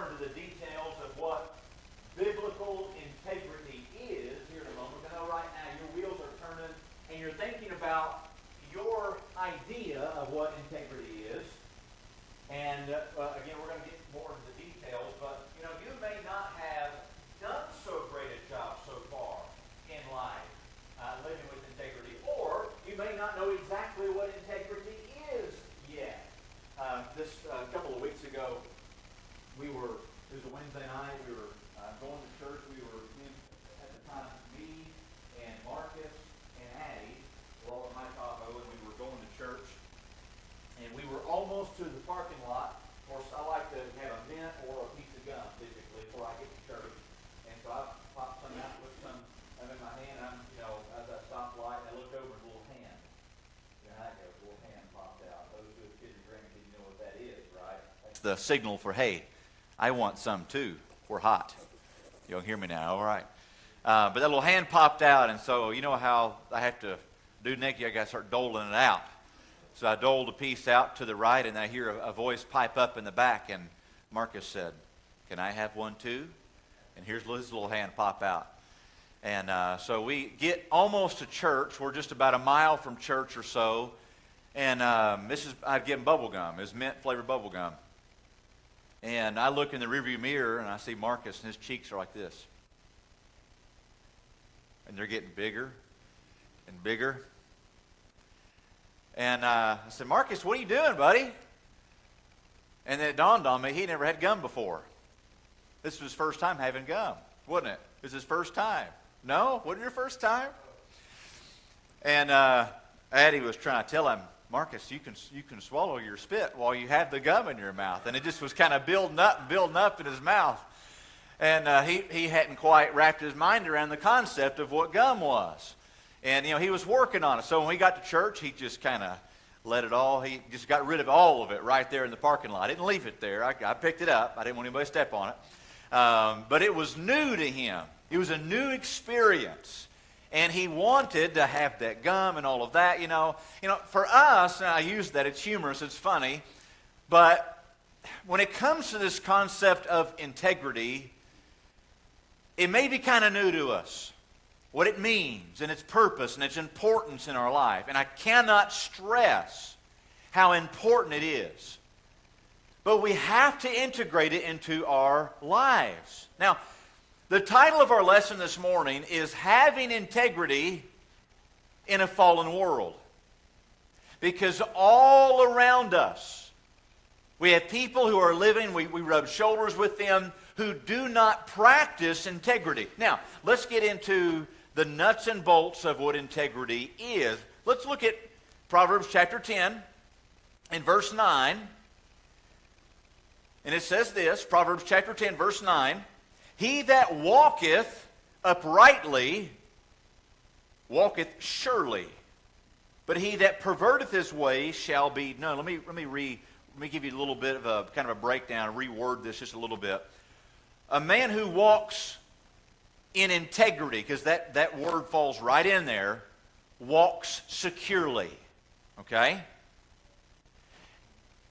into the details of what biblical integrity is here in a moment. I know right now your wheels are turning and you're thinking about your idea of what integrity is. And again, we're going to get more into the details, but you may not have done so great a job so far in life living with integrity, or you may not know exactly what integrity is yet. This couple of weeks ago, it was a Wednesday night, we were going to church. We were at the time, me and Marcus and Addie were all in my Tahoe, and we were going to church. And we were almost to the parking lot. Of course, I like to have a mint or a piece of gum, typically, before I get to church. And so I popped some out, put some in my hand. I'm, at that stoplight, and I looked over, and a little hand. There I go, a little hand popped out. Those who have kids and grandkids, you know what that is, right? That's the signal for, hey, I want some too. We're hot. You'll hear me now, all right. But that little hand popped out, and so you know how I have to do next? I got to start doling it out. So I doled a piece out to the right, and I hear a voice pipe up in the back, and Marcus said, "Can I have one too?" And here's his little hand pop out. And so we get almost to church. We're just about a mile from church or so, and I'd give him bubble gum. It was mint-flavored bubble gum. And I look in the rearview mirror, and I see Marcus, and his cheeks are like this. And they're getting bigger and bigger. And I said, "Marcus, what are you doing, buddy?" And then it dawned on me, he never had gum before. This was his first time having gum, wasn't it? It was his first time. No? Wasn't your first time? And Addie was trying to tell him, "Marcus, you can swallow your spit while you have the gum in your mouth." And it just was kind of building up in his mouth. And he hadn't quite wrapped his mind around the concept of what gum was. And, he was working on it. So when we got to church, he just kind of let it all. He just got rid of all of it right there in the parking lot. I didn't leave it there. I picked it up. I didn't want anybody to step on it. But it was new to him. It was a new experience. And he wanted to have that gum and all of that, For us, and I use that, it's humorous, it's funny. But when it comes to this concept of integrity, it may be kind of new to us. What it means and its purpose and its importance in our life. And I cannot stress how important it is. But we have to integrate it into our lives. Now, the title of our lesson this morning is Having Integrity in a Fallen World. Because all around us, we have people who are living, we rub shoulders with them, who do not practice integrity. Now, let's get into the nuts and bolts of what integrity is. Let's look at Proverbs chapter 10 and verse 9. And it says this, Proverbs chapter 10, verse 9, "He that walketh uprightly walketh surely, but he that perverteth his way shall be known." Let me give you a little bit of a kind of a breakdown, reword this just a little bit. A man who walks in integrity, because that word falls right in there, walks securely. Okay?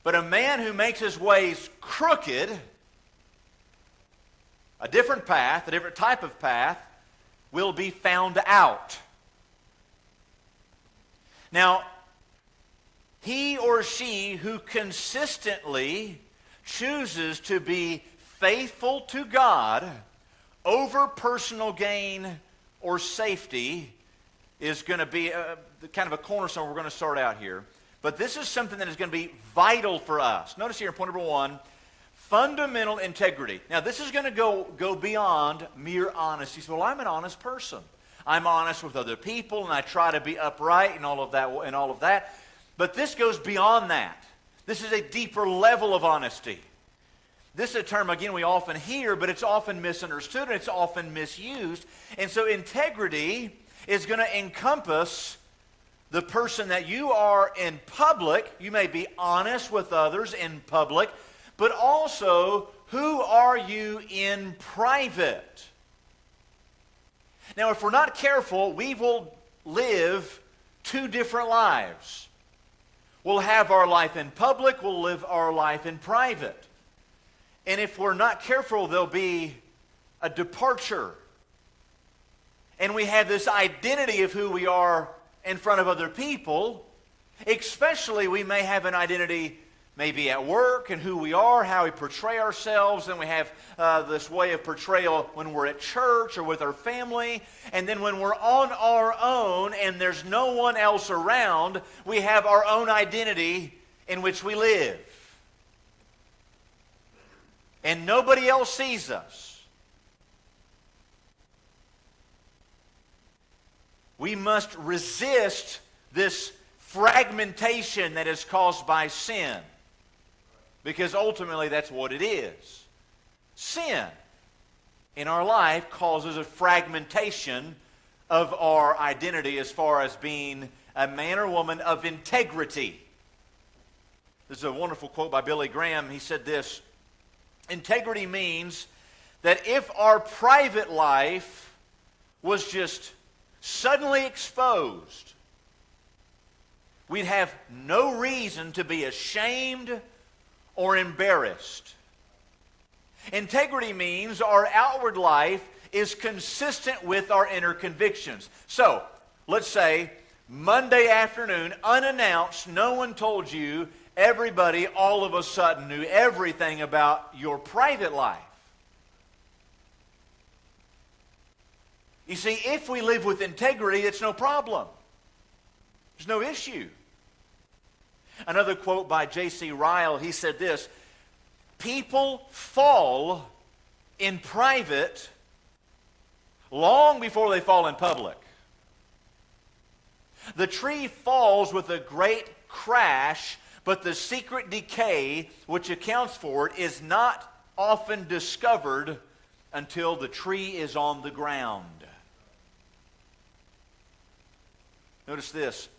But a man who makes his ways crooked, a different path, a different type of path, will be found out. Now, he or she who consistently chooses to be faithful to God over personal gain or safety is going to be kind of a cornerstone we're going to start out here. But this is something that is going to be vital for us. Notice here in point number 1, fundamental integrity. Now, this is going to go beyond mere honesty. So, well, I'm an honest person. I'm honest with other people, and I try to be upright and all of that. But this goes beyond that. This is a deeper level of honesty. This is a term, again, we often hear, but it's often misunderstood and it's often misused. And so integrity is going to encompass the person that you are in public. You may be honest with others in public, but also, who are you in private? Now, if we're not careful, we will live two different lives. We'll have our life in public, we'll live our life in private. And if we're not careful, there'll be a departure. And we have this identity of who we are in front of other people. Especially, we may have an identity maybe at work and who we are, how we portray ourselves. And we have this way of portrayal when we're at church or with our family. And then when we're on our own and there's no one else around, we have our own identity in which we live. And nobody else sees us. We must resist this fragmentation that is caused by sin. Because ultimately that's what it is. Sin in our life causes a fragmentation of our identity as far as being a man or woman of integrity. This is a wonderful quote by Billy Graham. He said this: integrity means that if our private life was just suddenly exposed, we'd have no reason to be ashamed or embarrassed. Integrity means our outward life is consistent with our inner convictions. So, let's say Monday afternoon, unannounced, no one told you, everybody all of a sudden knew everything about your private life. You see, if we live with integrity, it's no problem. There's no issue. Another quote by J.C. Ryle, he said this: people fall in private long before they fall in public. The tree falls with a great crash, but the secret decay which accounts for it is not often discovered until the tree is on the ground. Notice this.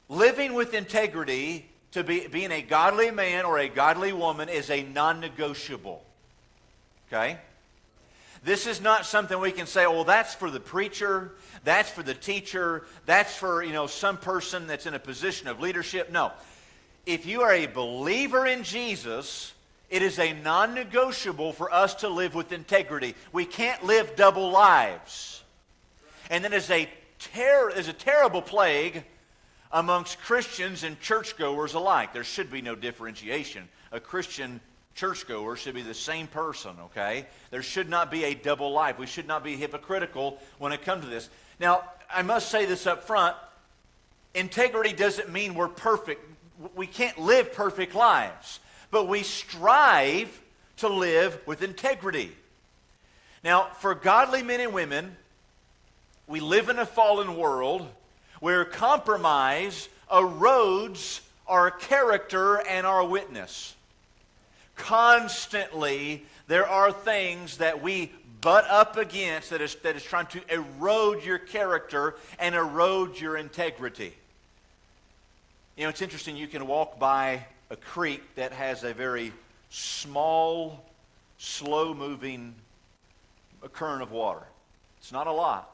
Living with integrity, being a godly man or a godly woman, is a non-negotiable. Okay? This is not something we can say, oh, well, that's for the preacher, that's for the teacher, that's for, some person that's in a position of leadership. No. If you are a believer in Jesus, it is a non-negotiable for us to live with integrity. We can't live double lives. And then there's a terrible plague amongst Christians and churchgoers alike. There should be no differentiation. A Christian churchgoer should be the same person, okay? There should not be a double life. We should not be hypocritical when it comes to this. Now, I must say this up front. Integrity doesn't mean we're perfect. We can't live perfect lives. But we strive to live with integrity. Now, for godly men and women, we live in a fallen world where compromise erodes our character and our witness. Constantly, there are things that we butt up against that is trying to erode your character and erode your integrity. It's interesting, you can walk by a creek that has a very small, slow-moving current of water. It's not a lot.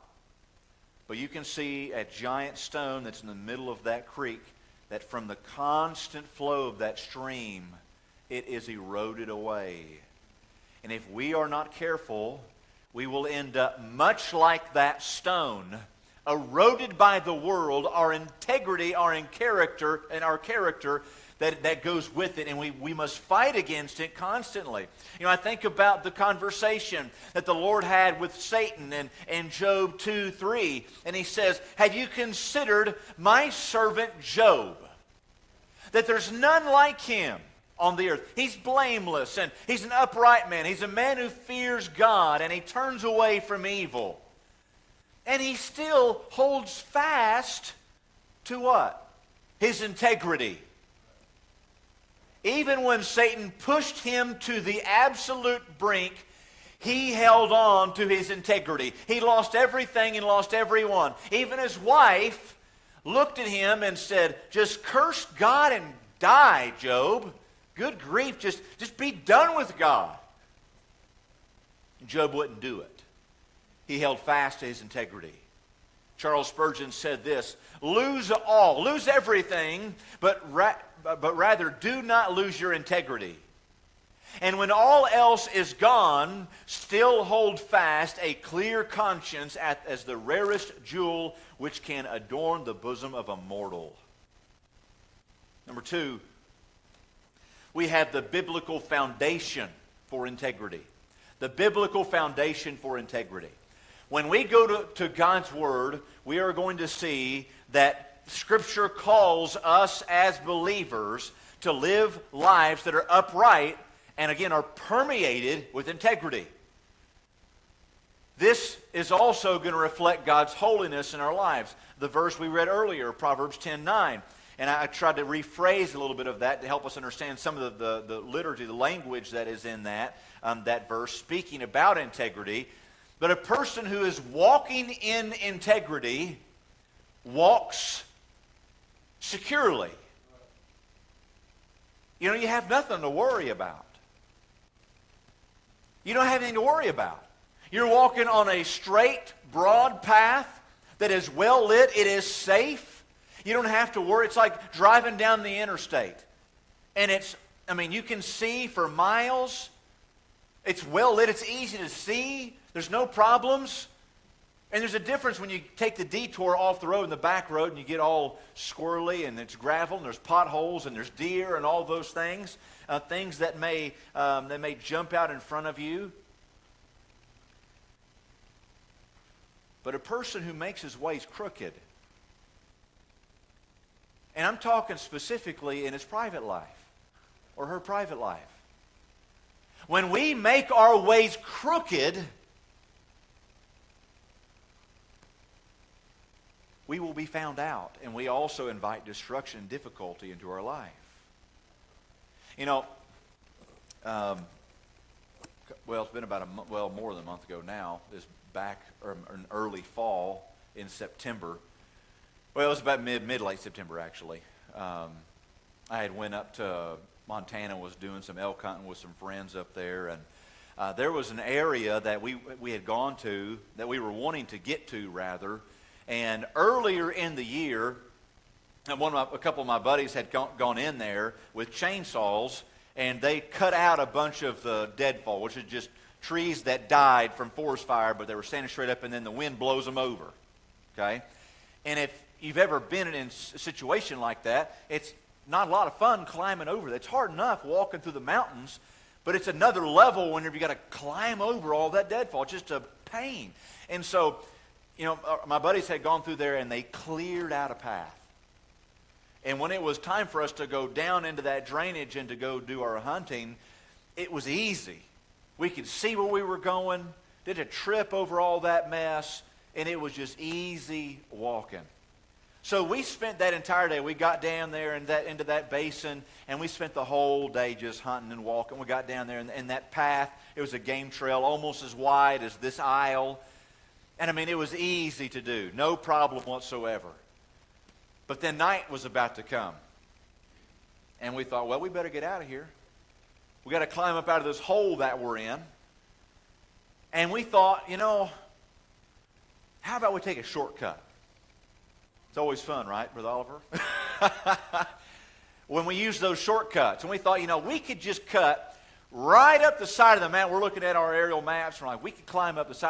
But you can see a giant stone that's in the middle of that creek that from the constant flow of that stream, it is eroded away. And if we are not careful, we will end up much like that stone, eroded by the world, our integrity, our character, that goes with it, and we must fight against it constantly. I think about the conversation that the Lord had with Satan in Job 2:3, and he says, have you considered my servant Job? That there's none like him on the earth. He's blameless, and he's an upright man. He's a man who fears God, and he turns away from evil. And he still holds fast to what? His integrity. Even when Satan pushed him to the absolute brink, he held on to his integrity. He lost everything and lost everyone. Even his wife looked at him and said, just curse God and die, Job. Good grief, just be done with God. Job wouldn't do it. He held fast to his integrity. Charles Spurgeon said this: lose all, lose everything, but rather do not lose your integrity. And when all else is gone, still hold fast a clear conscience as the rarest jewel which can adorn the bosom of a mortal. Number 2, we have the biblical foundation for integrity. The biblical foundation for integrity. When we go to God's Word, we are going to see that Scripture calls us as believers to live lives that are upright and again are permeated with integrity. This is also going to reflect God's holiness in our lives. The verse we read earlier, Proverbs 10:9. And I tried to rephrase a little bit of that to help us understand some of the liturgy, the language that is in that verse, speaking about integrity. But a person who is walking in integrity walks securely. You know, you have nothing to worry about. You don't have anything to worry about. You're walking on a straight, broad path that is well lit. It is safe. You don't have to worry. It's like driving down the interstate. And you can see for miles. It's well lit. It's easy to see. There's no problems. And there's a difference when you take the detour off the road and the back road and you get all squirrely and it's gravel and there's potholes and there's deer and all those things. Things that may jump out in front of you. But a person who makes his ways crooked, and I'm talking specifically in his private life or her private life. When we make our ways crooked, we will be found out, and we also invite destruction and difficulty into our life. You know, it's been about more than a month ago now. It's back in early fall in September. Well, it was about mid-late September, actually. I had went up to Montana, was doing some elk hunting with some friends up there, and there was an area that we had gone to, that we were wanting to get to, rather. And earlier in the year, a couple of my buddies had gone in there with chainsaws, and they cut out a bunch of the deadfall, which is just trees that died from forest fire, but they were standing straight up, and then the wind blows them over. Okay? And if you've ever been in a situation like that, it's not a lot of fun climbing over that. It's hard enough walking through the mountains, but it's another level whenever you got to climb over all that deadfall. It's just a pain. And so, you know, my buddies had gone through there and they cleared out a path. And when it was time for us to go down into that drainage and to go do our hunting, it was easy. We could see where we were going, did a trip over all that mess, and it was just easy walking. So we spent that entire day. We got down there into that basin, and we spent the whole day just hunting and walking. We got down there, and that path, it was a game trail almost as wide as this aisle. And it was easy to do. No problem whatsoever. But then night was about to come. And we thought, well, we better get out of here. We got to climb up out of this hole that we're in. And we thought, how about we take a shortcut? It's always fun, right, Brother Oliver? When we use those shortcuts. And we thought, we could just cut right up the side of the mountain. We're looking at our aerial maps. And we're like, we could climb up the side